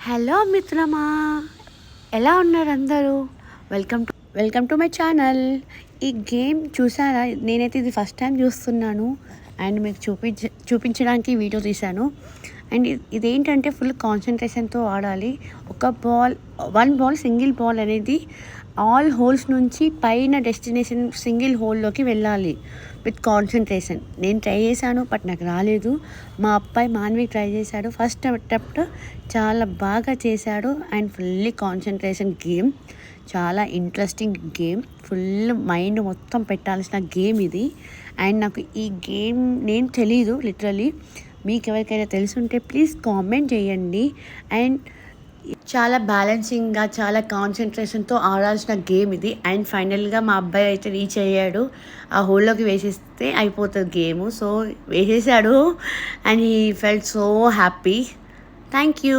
Hello మిత్రమా, ఎలా ఉన్నారు అందరూ? Welcome to my channel. ఈ గేమ్ చూసారా? నేనైతే ఇది ఫస్ట్ టైం చూస్తున్నాను అండ్ మీకు చూపించడానికి వీడియో తీశాను. అండ్ ఇదేంటంటే ఫుల్ కాన్సన్ట్రేషన్తో ఆడాలి. వన్ బాల్ సింగిల్ బాల్ అనేది ఆల్ హోల్స్ నుంచి పైన డెస్టినేషన్ సింగిల్ హోల్లోకి వెళ్ళాలి విత్ కాన్సన్ట్రేషన్. నేను ట్రై చేశాను బట్ నాకు రాలేదు. మా అబ్బాయి మాన్వి ట్రై చేశాడు. ఫస్ట్ అటెంప్ట్ చాలా బాగా చేశాడు అండ్ ఫుల్లీ కాన్సన్ట్రేషన్ గేమ్. చాలా ఇంట్రెస్టింగ్ గేమ్, ఫుల్ మైండ్ మొత్తం పెట్టాల్సిన గేమ్ ఇది. అండ్ నాకు ఈ గేమ్ నేను తెలీదు లిటరలీ. మీకు ఎవరికైనా తెలుసుంటే ప్లీజ్ కామెంట్ చేయండి. అండ్ చాలా బ్యాలెన్సింగ్గా, చాలా కాన్సన్ట్రేషన్తో ఆడాల్సిన గేమ్ ఇది. అండ్ ఫైనల్గా మా అబ్బాయి అయితే రీచ్ అయ్యాడు. ఆ హోల్లోకి వేసేస్తే అయిపోతుంది గేము. సో వేసేసాడు and he felt so happy. Thank you.